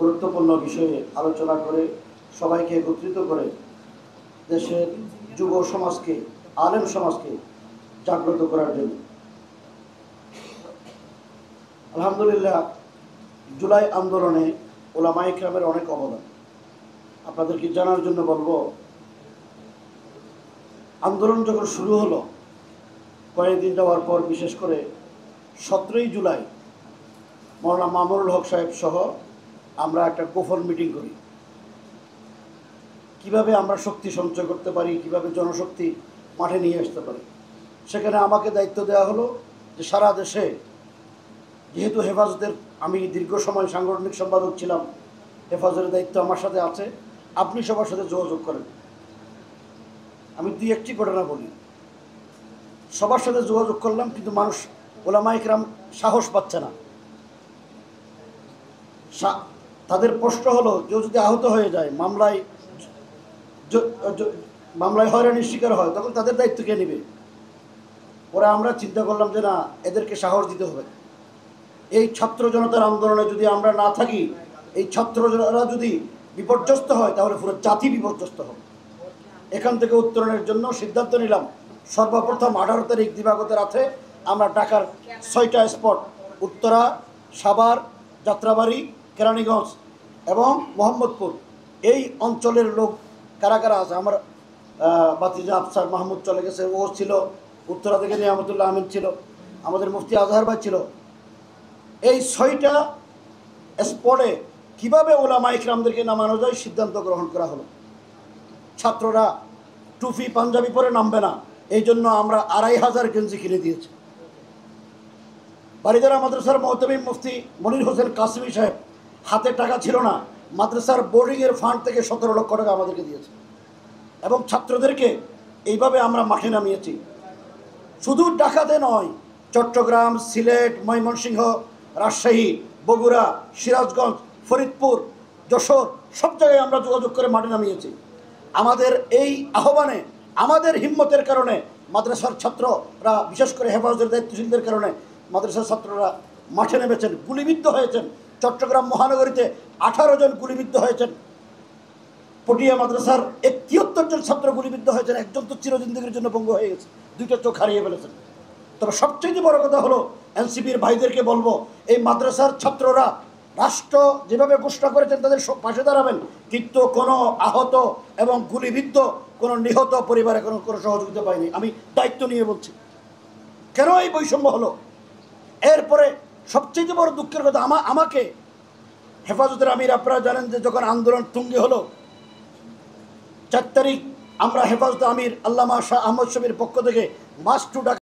গুরুত্বপূর্ণ বিষয়ে আলোচনা করে সবাইকে একত্রিত করে দেশের যুব সমাজকে, আলেম সমাজকে জাগ্রত করার জন্য। আলহামদুলিল্লাহ, জুলাই আন্দোলনে ওলামায়ে কেরামের অনেক অবদান। আপনাদেরকে জানার জন্য বলবো, আন্দোলন যখন শুরু হলো, কয়েকদিন যাওয়ার পর বিশেষ করে 17ই জুলাই মওলানা মামুনুল হক সাহেব সহ আমরা একটা গোপন মিটিং করি। কিভাবে আমরা শক্তি সঞ্চয় করতে পারি, কিভাবে জনশক্তি মাঠে নিয়ে আসতে পারি। সেখানে আমাকে দায়িত্ব দেওয়া হলো যে সারা দেশে, যেহেতু হেফাজতের আমি দীর্ঘ সময় সাংগঠনিক সম্পাদক ছিলাম, হেফাজতের দায়িত্ব আমার সাথে আছে, আপনি সবার সাথে যোগাযোগ করেন। আমি দুই একটি ঘটনা বলি। সবার সাথে যোগাযোগ করলাম, কিন্তু মানুষ, ওলামায়ে কেরাম সাহস পাচ্ছে না। তাদের প্রশ্ন হলো, কেউ যদি আহত হয়ে যায়, মামলায় হয়রানির শিকার হয়, তখন তাদের দায়িত্ব কে নেবে? পরে আমরা চিন্তা করলাম যে না, এদেরকে সাহস দিতে হবে। এই ছাত্র জনতার আন্দোলনে যদি আমরা না থাকি, এই ছাত্ররা যদি বিপর্যস্ত হয়, তাহলে পুরো জাতি বিপর্যস্ত হবে। এখান থেকে উত্তরণের জন্য সিদ্ধান্ত নিলাম, সর্বপ্রথম 18 তারিখ দিবাগত রাতে আমরা ঢাকার 6টা স্পট, উত্তরা, সাভার, যাত্রাবাড়ি, কেরানীগঞ্জ এবং মোহাম্মদপুর, এই অঞ্চলের লোক কারা কারা আছে, আমার বাতিজা আফসার মাহমুদ চলে গেছে, ও ছিল, উত্তরা থেকে নিয়ামতুল্লাহ আমিন ছিল, আমাদের মুফতি আজহার ভাই ছিল। এই 6টা স্পটে কীভাবে ওলামায়ে কেরামদেরকে নামানো যায় সিদ্ধান্ত গ্রহণ করা হলো। ছাত্ররা টুপি পাঞ্জাবি পরে নামবে না, এই জন্য আমরা 2500 গেঞ্জি কিনে দিয়েছি। বারিদারা মাদ্রাসার মহতামিম মুফতি মনির হোসেন কাসিমি সাহেব, হাতে টাকা ছিল না, মাদ্রাসার বোর্ডিংয়ের ফান্ড থেকে 17 লক্ষ টাকা আমাদেরকে দিয়েছে। এবং ছাত্রদেরকে এইভাবে আমরা মাঠে নামিয়েছি। শুধু ঢাকাতে নয়, চট্টগ্রাম, সিলেট, ময়মনসিংহ, রাজশাহী, বগুড়া, সিরাজগঞ্জ, ফরিদপুর, যশোর, সব জায়গায় আমরা যোগাযোগ করে মাঠে নামিয়েছি। আমাদের এই আহ্বানে, আমাদের হিম্মতের কারণে মাদ্রাসার ছাত্ররা, বিশেষ করে হেফাজতের দায়িত্বশীলদের কারণে মাদ্রাসার ছাত্ররা মাঠে নেমেছেন, গুলিবিদ্ধ হয়েছেন। চট্টগ্রাম মহানগরীতে 18 জন গুলিবিদ্ধ হয়েছেন। পটিয়া মাদ্রাসার 73 জন ছাত্র গুলিবিদ্ধ হয়েছেন। একজন তো চিরজিন্দগির জন্য ভঙ্গ হয়ে গেছে, 2টা চোখ হারিয়ে ফেলেছেন। তবে সবচেয়ে বড় কথা হলো, এনসিপির ভাইদেরকে বলবো, এই মাদ্রাসার ছাত্ররা রাষ্ট্র যেভাবে ঘোষণা করেছেন তাদের পাশে দাঁড়াবেন, কিন্তু কোনো আহত এবং গুলিবিদ্ধ, কোনো নিহত পরিবারে কোনো সহযোগিতা পায়নি। আমি দায়িত্ব নিয়ে বলছি। কেন এই বৈষম্য হলো? এরপরে সবচেয়ে বড় দুঃখের কথা, আমাকে হেফাজতের আমির, আপনারা জানেন যে যখন আন্দোলন তুঙ্গে হলো, 4 তারিখ আমরা হেফাজত আমির আল্লামা শাহ আহমদ শফির পক্ষ থেকে মাস টু